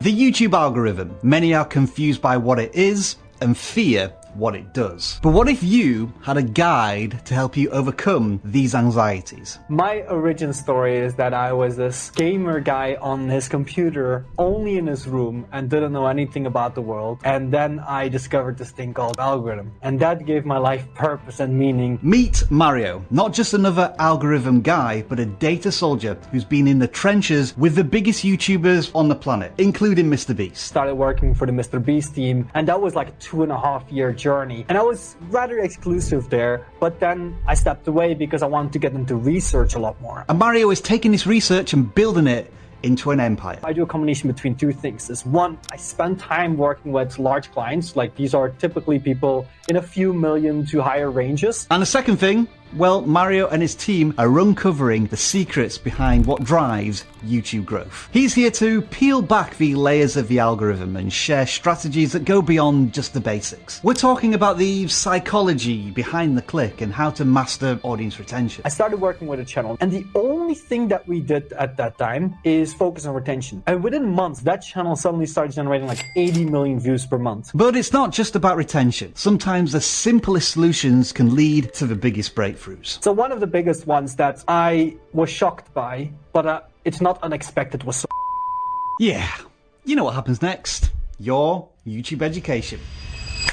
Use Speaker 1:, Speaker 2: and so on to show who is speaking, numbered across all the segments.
Speaker 1: The YouTube algorithm. Many are confused by what it is and fear what it does. But what if you had a guide to help you overcome these anxieties?
Speaker 2: My origin story is that I was this gamer guy on his computer, only in his room, and didn't know anything about the world. And then I discovered this thing called algorithm. And that gave my life purpose and meaning.
Speaker 1: Meet Mario. Not just another algorithm guy, but a data soldier who's been in the trenches with the biggest YouTubers on the planet, including MrBeast.
Speaker 2: Started working for the MrBeast team, and that was like a 2.5-year journey. And I was rather exclusive there, but then I stepped away because I wanted to get into research a lot more.
Speaker 1: And Mario is taking this research and building it into an empire.
Speaker 2: I do a combination between two things. Is one, I spend time working with large clients, like these are typically people in a few million to higher ranges.
Speaker 1: And the second thing, well, Mario and his team are uncovering the secrets behind what drives YouTube growth. He's here to peel back the layers of the algorithm and share strategies that go beyond just the basics. We're talking about the psychology behind the click and how to master audience retention.
Speaker 2: I started working with a channel, and the only thing that we did at that time is focus on retention. And within months, that channel suddenly started generating like 80 million views per month.
Speaker 1: But it's not just about retention. Sometimes the simplest solutions can lead to the biggest breakthroughs.
Speaker 2: So one of the biggest ones that I was shocked by, but it's not unexpected, was
Speaker 1: Yeah, you know what happens next. Your YouTube education.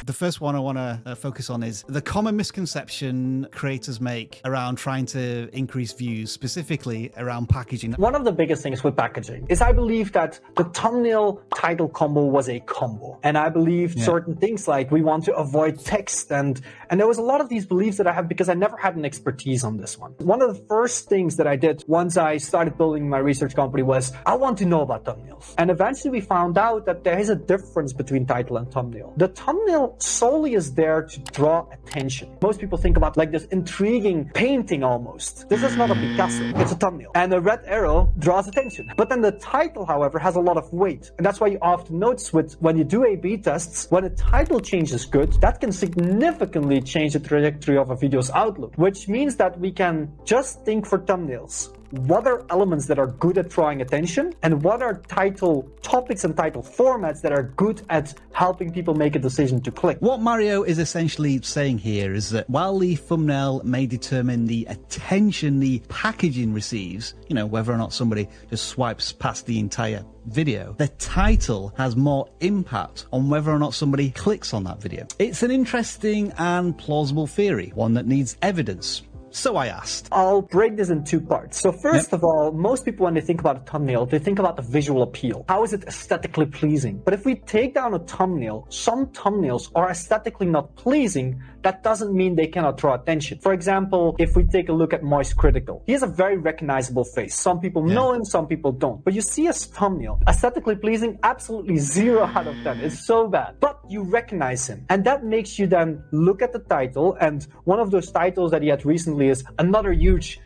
Speaker 1: The first one I want to focus on is the common misconception creators make around trying to increase views, specifically around packaging.
Speaker 2: One of the biggest things with packaging is I believe that the thumbnail title combo was a combo. And I believed certain things like we want to avoid text. And there was a lot of these beliefs that I have because I never had an expertise on this one. One of the first things that I did once I started building my research company was I want to know about thumbnails. And eventually we found out that there is a difference between title and thumbnail. The thumbnail solely is there to draw attention. Most people think about like this intriguing painting almost. This is not a Picasso, it's a thumbnail. And a red arrow draws attention. But then the title, however, has a lot of weight. And that's why you often notice when you do A/B tests, when a title change is good, that can significantly change the trajectory of a video's outlook. Which means that we can just think for thumbnails. What are elements that are good at drawing attention, and what are title topics and title formats that are good at helping people make a decision to click?
Speaker 1: What Mario is essentially saying here is that while the thumbnail may determine the attention the packaging receives, you know, whether or not somebody just swipes past the entire video, the title has more impact on whether or not somebody clicks on that video. It's an interesting and plausible theory, one that needs evidence. So I asked.
Speaker 2: I'll break this in two parts. So first of all, most people when they think about a thumbnail, they think about the visual appeal. How is it aesthetically pleasing? But if we take down a thumbnail, some thumbnails are aesthetically not pleasing. That doesn't mean they cannot draw attention. For example, if we take a look at Moist Critical, he has a very recognizable face. Some people know him, some people don't. But you see his thumbnail, aesthetically pleasing, absolutely 0 out of 10. It's so bad. But you recognize him. And that makes you then look at the title. And one of those titles that he had recently is another huge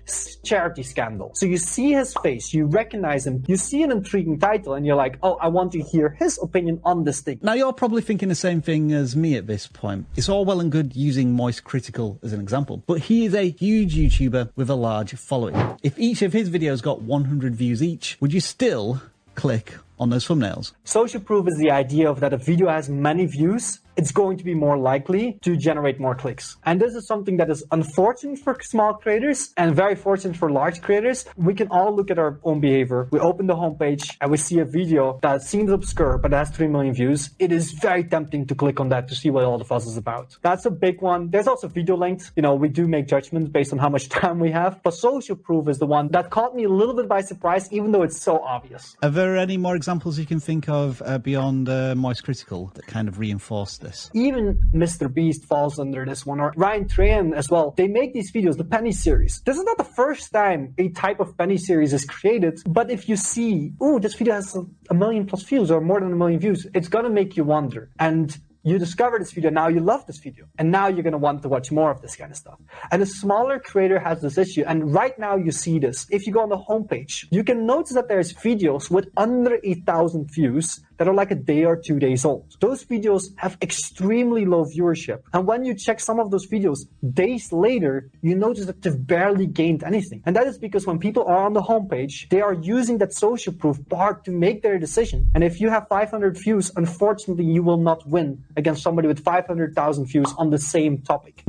Speaker 2: charity scandal. So you see his face, you recognize him, you see an intriguing title, and you're like, oh, I want to hear his opinion on this thing.
Speaker 1: Now you're probably thinking the same thing as me at this point. It's all well and good using Moist Critical as an example, but he is a huge YouTuber with a large following. If each of his videos got 100 views each, would you still click on those thumbnails?
Speaker 2: Social proof is the idea of that a video has many views, it's going to be more likely to generate more clicks. And this is something that is unfortunate for small creators and very fortunate for large creators. We can all look at our own behavior. We open the homepage and we see a video that seems obscure but has 3 million views. It is very tempting to click on that to see what all the fuss is about. That's a big one. There's also video length. You know, we do make judgments based on how much time we have, but social proof is the one that caught me a little bit by surprise, even though it's so obvious.
Speaker 1: Are there any more examples you can think of beyond Moist Critical that kind of reinforce this?
Speaker 2: Even MrBeast falls under this one, or Ryan Trahan as well. They make these videos, the penny series. This is not the first time a type of penny series is created, but if you see, oh, this video has 1 million+ views or more than 1 million views, it's gonna make you wonder. And you discover this video, now you love this video, and now you're going to want to watch more of this kind of stuff. And a smaller creator has this issue, and right now you see this. If you go on the homepage, you can notice that there's videos with under 8,000 views that are like a day or 2 days old. Those videos have extremely low viewership. And when you check some of those videos days later, you notice that they've barely gained anything. And that is because when people are on the homepage, they are using that social proof part to make their decision. And if you have 500 views, unfortunately, you will not win against somebody with 500,000 views on the same topic.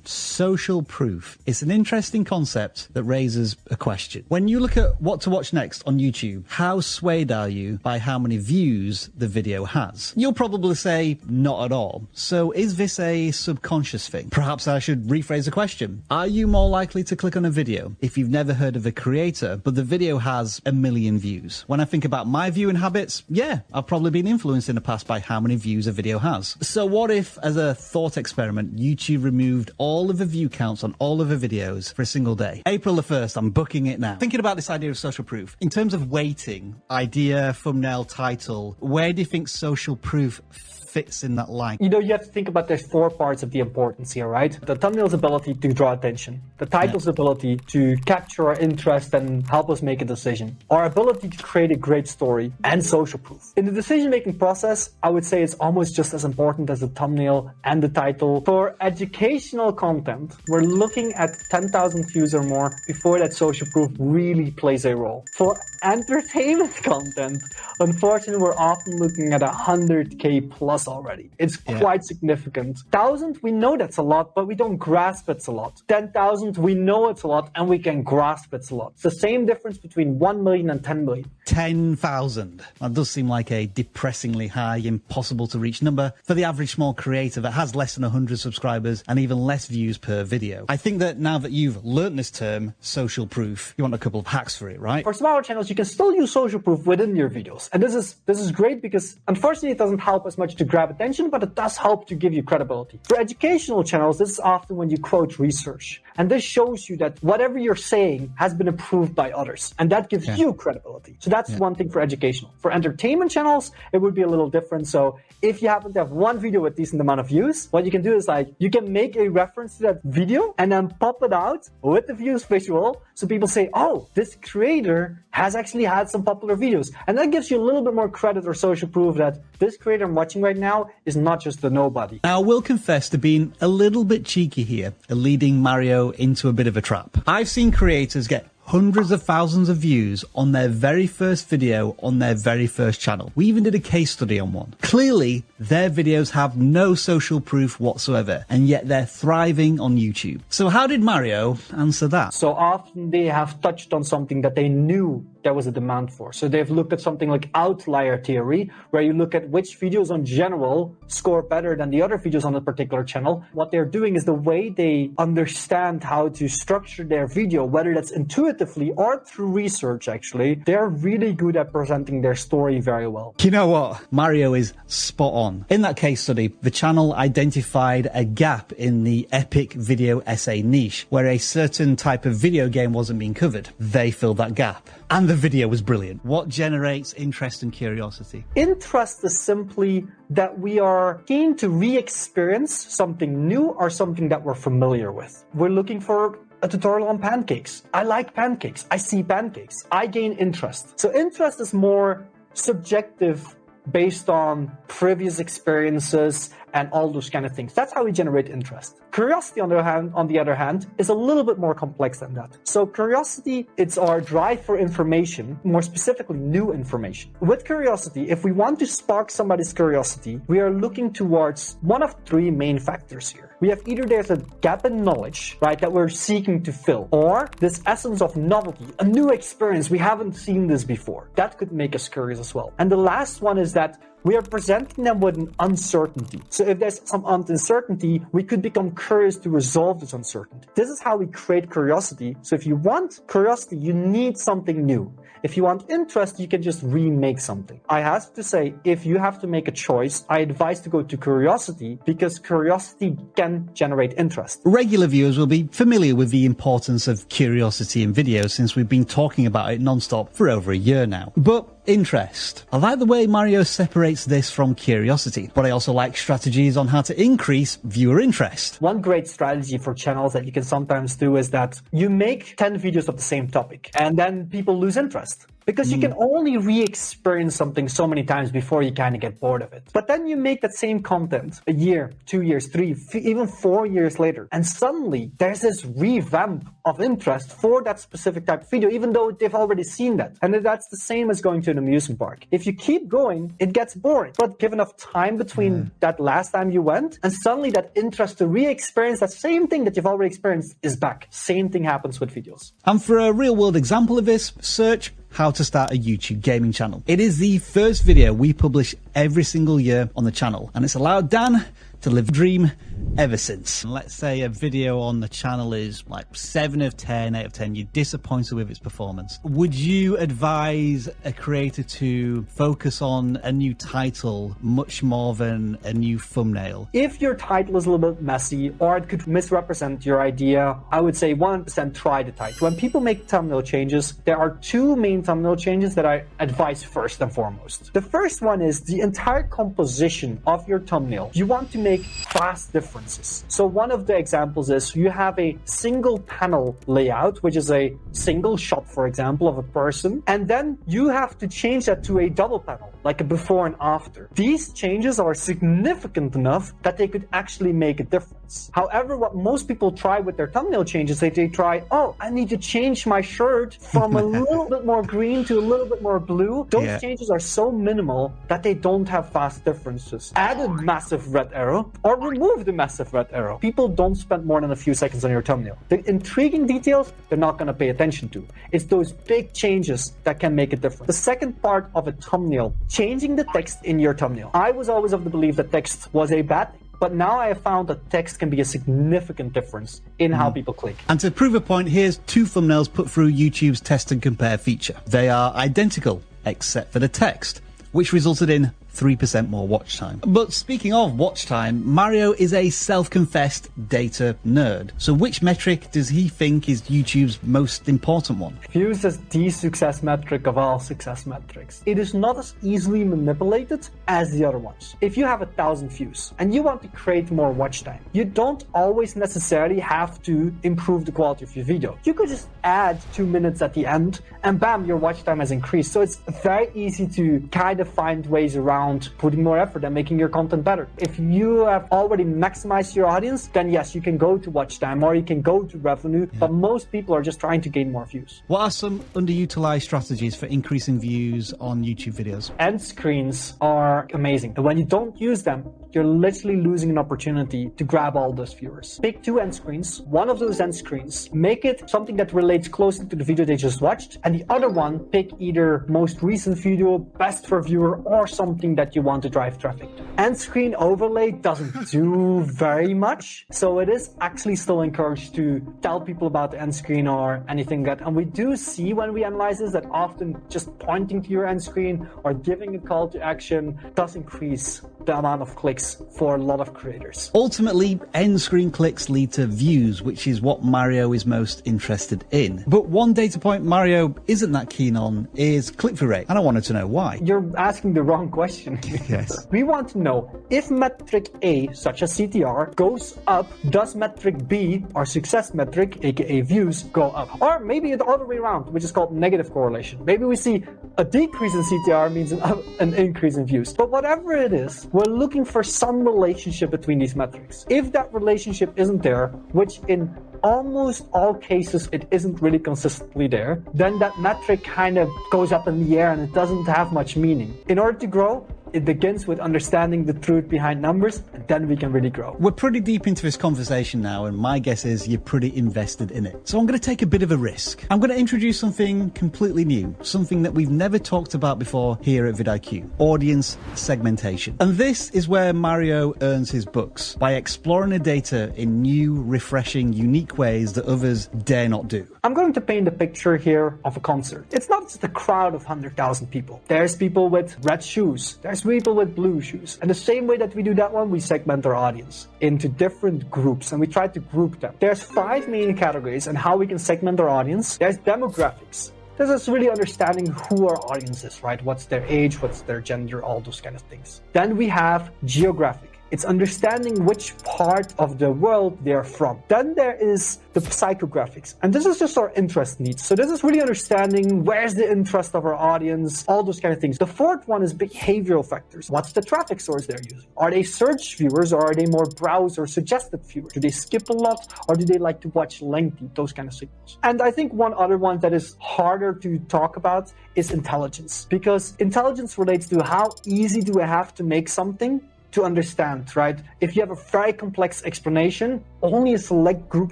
Speaker 1: Social proof. It's an interesting concept that raises a question. When you look at what to watch next on YouTube, how swayed are you by how many views the video has? You'll probably say not at all. So is this a subconscious thing? Perhaps I should rephrase the question. Are you more likely to click on a video if you've never heard of a creator, but the video has 1 million views? When I think about my viewing habits, yeah, I've probably been influenced in the past by how many views a video has. So what if, as a thought experiment, YouTube removed all of the view counts on all of the videos for a single day? April the 1st, I'm booking it now. Thinking about this idea of social proof, in terms of weighting, idea, thumbnail, title, where do you think social proof fits in that line?
Speaker 2: You know, you have to think about there's 4 parts of the importance here, right? The thumbnail's ability to draw attention, the title's ability to capture our interest and help us make a decision, our ability to create a great story, and social proof. In the decision-making process, I would say it's almost just as important as the thumbnail and the title. For educational content, we're looking at 10,000 views or more before that social proof really plays a role. For entertainment content, unfortunately, we're often looking at 100K plus already. It's quite significant. 1,000, we know that's a lot, but we don't grasp it's a lot. 10,000, we know it's a lot, and we can grasp it's a lot. It's the same difference between 1 million and 10 million.
Speaker 1: 10,000. That does seem like a depressingly high, impossible to reach number for the average small creator that has less than 100 subscribers and even less views per video. I think that now that you've learnt this term, social proof, you want a couple of hacks for it, right?
Speaker 2: For smaller channels, you can still use social proof within your videos. And this is great because unfortunately it doesn't help as much to grab attention, but it does help to give you credibility. For educational channels, this is often when you quote research. And this shows you that whatever you're saying has been approved by others. And that gives you credibility. So that's one thing for educational. For entertainment channels, it would be a little different. So if you happen to have one video with decent amount of views, what you can do is like, you can make a reference to that video and then pop it out with the views visual. So people say, oh, this creator has actually had some popular videos. And that gives you a little bit more credit or social proof that this creator I'm watching right now is not just a nobody.
Speaker 1: Now, I will confess to being a little bit cheeky here, leading Mario into a bit of a trap. I've seen creators get hundreds of thousands of views on their very first video on their very first channel. We even did a case study on one. Clearly, their videos have no social proof whatsoever, and yet they're thriving on YouTube. So how did Mario answer that?
Speaker 2: So often they have touched on something that they knew there was a demand for. So they've looked at something like outlier theory, where you look at which videos in general score better than the other videos on a particular channel. What they're doing is the way they understand how to structure their video, whether that's intuitively or through research actually, they're really good at presenting their story very well.
Speaker 1: You know what? Mario is spot on. In that case study, the channel identified a gap in the epic video essay niche, where a certain type of video game wasn't being covered. They filled that gap. And the video was brilliant. What generates interest and curiosity?
Speaker 2: Interest is simply that we are keen to re-experience something new or something that we're familiar with. We're looking for a tutorial on pancakes. I like pancakes. I see pancakes. I gain interest. So interest is more subjective based on previous experiences and all those kind of things. That's how we generate interest. Curiosity, on the other hand, is a little bit more complex than that. So curiosity, it's our drive for information, more specifically new information. With curiosity, if we want to spark somebody's curiosity, we are looking towards one of 3 main factors here. We have either there's a gap in knowledge, right, that we're seeking to fill, or this essence of novelty, a new experience, we haven't seen this before. That could make us curious as well. And the last one is that we are presenting them with an uncertainty. So if there's some uncertainty, we could become curious to resolve this uncertainty. This is how we create curiosity. So if you want curiosity, you need something new. If you want interest, you can just remake something. I have to say, if you have to make a choice, I advise to go to curiosity because curiosity can generate interest.
Speaker 1: Regular viewers will be familiar with the importance of curiosity in videos since we've been talking about it non-stop for over a year now. But interest. I like the way Mario separates this from curiosity, but I also like strategies on how to increase viewer interest.
Speaker 2: One great strategy for channels that you can sometimes do is that you make 10 videos of the same topic, and then people lose interest. Because you can only re-experience something so many times before you kind of get bored of it. But then you make that same content a year, 2 years, 3, even 4 years later. And suddenly there's this revamp of interest for that specific type of video, even though they've already seen that. And that's the same as going to an amusement park. If you keep going, it gets boring. But give enough time between that last time you went, and suddenly that interest to re-experience that same thing that you've already experienced is back. Same thing happens with videos.
Speaker 1: And for a real world example of this, search how to start a YouTube gaming channel. It is the first video we publish every single year on the channel, and it's allowed Dan to live the dream ever since. Let's say a video on the channel is like 7 of 10, 8 of 10. You're disappointed with its performance. Would you advise a creator to focus on a new title much more than a new thumbnail?
Speaker 2: If your title is a little bit messy or it could misrepresent your idea, I would say 100% try the title. When people make thumbnail changes, there are 2 main thumbnail changes that I advise first and foremost. The first one is the entire composition of your thumbnail. You want to make fast differences. So one of the examples is you have a single panel layout, which is a single shot, for example, of a person, and then you have to change that to a double panel, like a before and after. These changes are significant enough that they could actually make a difference. However, what most people try with their thumbnail changes, they try, oh, I need to change my shirt from a little bit more green to a little bit more blue. Those changes are so minimal that they don't have fast differences. Add a massive red arrow or remove the massive red arrow. People don't spend more than a few seconds on your thumbnail. The intriguing details, they're not going to pay attention to. It's those big changes that can make a difference. The second part of a thumbnail, changing the text in your thumbnail. I was always of the belief that text was a bad thing. But now I have found that text can be a significant difference in how people click.
Speaker 1: And to prove a point, here's 2 thumbnails put through YouTube's test and compare feature. They are identical, except for the text, which resulted in 3% more watch time. But speaking of watch time, Mario is a self-confessed data nerd. So which metric does he think is YouTube's most important one?
Speaker 2: Views is the success metric of all success metrics. It is not as easily manipulated as the other ones. If you have 1,000 views and you want to create more watch time, you don't always necessarily have to improve the quality of your video. You could just add 2 minutes at the end and bam, your watch time has increased. So it's very easy to kind of find ways around putting more effort and making your content better. If you have already maximized your audience, then yes, you can go to watch time or you can go to revenue, but most people are just trying to gain more views.
Speaker 1: What are some underutilized strategies for increasing views on YouTube videos?
Speaker 2: End screens are amazing. And when you don't use them, you're literally losing an opportunity to grab all those viewers. Pick 2 end screens. One of those end screens, make it something that relates closely to the video they just watched. And the other one, pick either most recent video, best for viewer, or something that you want to drive traffic to. End screen overlay doesn't do very much. So it is actually still encouraged to tell people about the end screen or anything that, and we do see when we analyze this that often just pointing to your end screen or giving a call to action does increase the amount of clicks for a lot of creators.
Speaker 1: Ultimately, end screen clicks lead to views, which is what Mario is most interested in. But one data point Mario isn't that keen on is click-through rate, and I wanted to know why.
Speaker 2: You're asking the wrong question.
Speaker 1: Yes.
Speaker 2: We want to know if metric A, such as CTR, goes up, does metric B, our success metric, aka views, go up? Or maybe the other way around, which is called negative correlation. Maybe we see a decrease in CTR means an increase in views. But whatever it is, we're looking for some relationship between these metrics. If that relationship isn't there, which in almost all cases it isn't really consistently there, then that metric kind of goes up in the air and it doesn't have much meaning. In order to grow, it begins with understanding the truth behind numbers, and then we can really grow.
Speaker 1: We're pretty deep into this conversation now, and my guess is you're pretty invested in it. So I'm going to take a bit of a risk. I'm going to introduce something completely new, something that we've never talked about before here at vidIQ, audience segmentation. And this is where Mario earns his bucks, by exploring the data in new, refreshing, unique ways that others dare not do.
Speaker 2: I'm going to paint a picture here of a concert. It's not just a crowd of 100,000 people. There's people with red shoes. There's people with blue shoes. And the same way that we do that one, we segment our audience into different groups and we try to group them. There's 5 main categories and how we can segment our audience. There's demographics. This is really understanding who our audience is, right? What's their age, what's their gender, all those kind of things. Then we have geographic. It's understanding which part of the world they're from. Then there is the psychographics. And this is just our interest needs. So this is really understanding where's the interest of our audience, all those kind of things. The fourth one is behavioral factors. What's the traffic source they're using? Are they search viewers or are they more browse or suggested viewers? Do they skip a lot or do they like to watch lengthy? Those kind of signals. And I think one other one that is harder to talk about is intelligence. Because intelligence relates to how easy do I have to make something to understand, right? If you have a very complex explanation, only a select group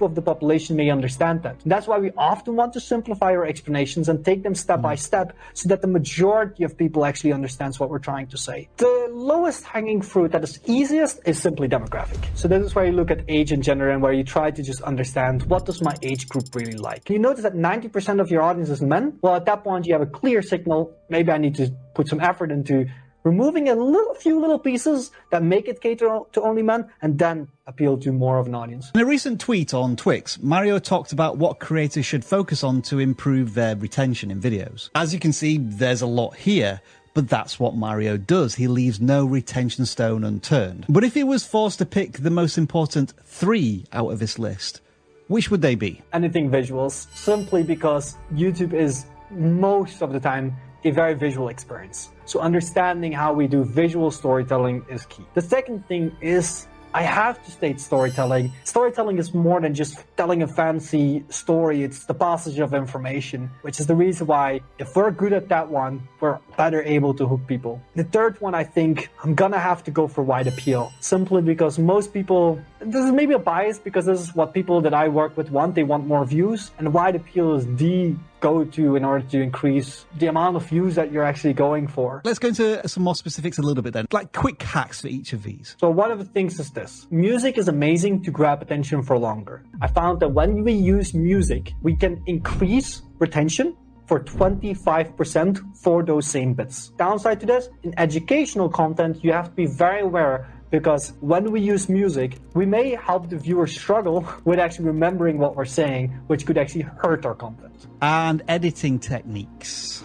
Speaker 2: of the population may understand that. And that's why we often want to simplify our explanations and take them step by step so that the majority of people actually understands what we're trying to say. The lowest hanging fruit that is easiest is simply demographic. So this is where you look at age and gender and where you try to just understand what does my age group really like. You notice that 90% of your audience is men. Well, at that point, you have a clear signal. Maybe I need to put some effort into removing a few little pieces that make it cater to only men and then appeal to more of an audience.
Speaker 1: In a recent tweet on Twix, Mario talked about what creators should focus on to improve their retention in videos. As you can see, there's a lot here, but that's what Mario does. He leaves no retention stone unturned. But if he was forced to pick the most important 3 out of this list, which would they be?
Speaker 2: Anything visuals, simply because YouTube is most of the time a very visual experience. So understanding how we do visual storytelling is key. The second thing is, I have to state storytelling. Storytelling is more than just telling a fancy story. It's the passage of information, which is the reason why if we're good at that one, we're better able to hook people. The third one, I think I'm gonna have to go for wide appeal, simply because most people, this is maybe a bias because this is what people that I work with want. They want more views, and wide appeal is the go-to in order to increase the amount of views that you're actually going for.
Speaker 1: Let's go into some more specifics a little bit then, like quick hacks for each of these.
Speaker 2: So one of the things is this. Music is amazing to grab attention for longer. I found that when we use music, we can increase retention for 25% for those same bits. Downside to this, in educational content, you have to be very aware because when we use music, we may help the viewer struggle with actually remembering what we're saying, which could actually hurt our content.
Speaker 1: And editing techniques.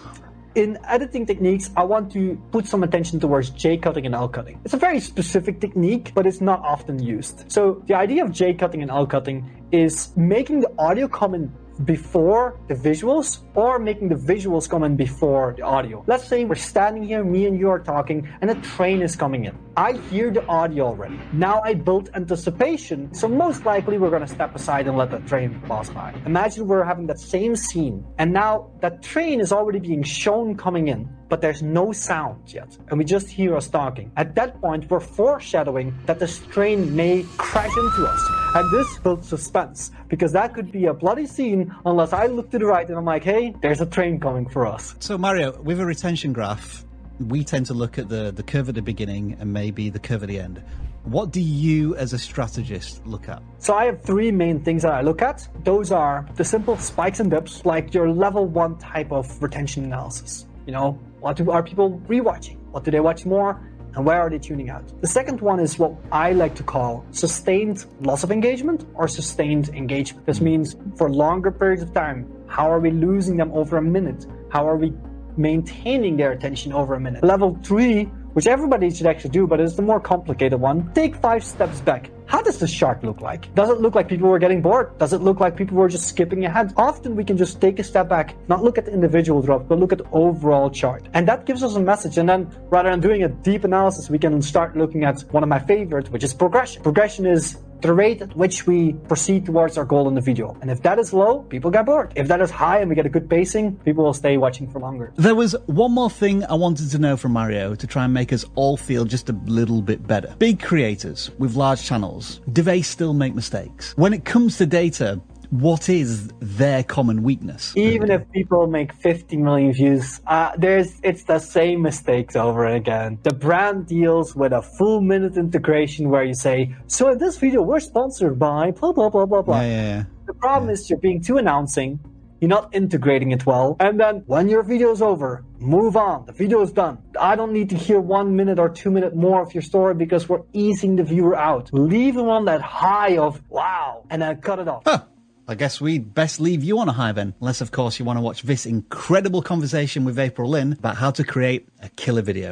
Speaker 2: In editing techniques, I want to put some attention towards J-cutting and L-cutting. It's a very specific technique, but it's not often used. So the idea of J-cutting and L-cutting is making the audio come in before the visuals or making the visuals come in before the audio. Let's say we're standing here, me and you are talking, and a train is coming in. I hear the audio already. Now I built anticipation, so most likely we're going to step aside and let the train pass by. Imagine we're having that same scene, and now that train is already being shown coming in, but there's no sound yet, and we just hear us talking. At that point, we're foreshadowing that this train may crash into us. And this builds suspense, because that could be a bloody scene unless I look to the right and I'm like, hey, there's a train coming for us.
Speaker 1: So Mario, with a retention graph, we tend to look at the curve at the beginning and maybe the curve at the end. What do you as a strategist look at?
Speaker 2: So I have 3 main things that I look at. Those are the simple spikes and dips, like your level 1 type of retention analysis. You know, are people rewatching? What do they watch more? And where are they tuning out? The second one is what I like to call sustained loss of engagement or sustained engagement. This means for longer periods of time, how are we losing them over a minute? How are we maintaining their attention over a minute? Level 3, which everybody should actually do, but it's the more complicated one. Take 5 steps back. How does this chart look like? Does it look like people were getting bored? Does it look like people were just skipping ahead? Often we can just take a step back, not look at the individual drops, but look at the overall chart. And that gives us a message. And then rather than doing a deep analysis, we can start looking at one of my favorites, which is progression. Progression is the rate at which we proceed towards our goal in the video. And if that is low, people get bored. If that is high and we get a good pacing, people will stay watching for longer.
Speaker 1: There was one more thing I wanted to know from Mario to try and make us all feel just a little bit better. Big creators with large channels, do they still make mistakes? When it comes to data, what is their common weakness?
Speaker 2: Even if people make 50 million views, it's the same mistakes over and again. The brand deals with a full minute integration where you say, so in this video, we're sponsored by blah, blah, blah, blah, blah.
Speaker 1: Yeah.
Speaker 2: The problem is you're being too announcing, you're not integrating it well, and then when your video is over, move on. The video is done. I don't need to hear 1 minute or 2 minutes more of your story because we're easing the viewer out. Leave them on that high of wow, and then cut it off.
Speaker 1: Huh. I guess we'd best leave you on a high then, unless of course you want to watch this incredible conversation with April Lynn about how to create a killer video.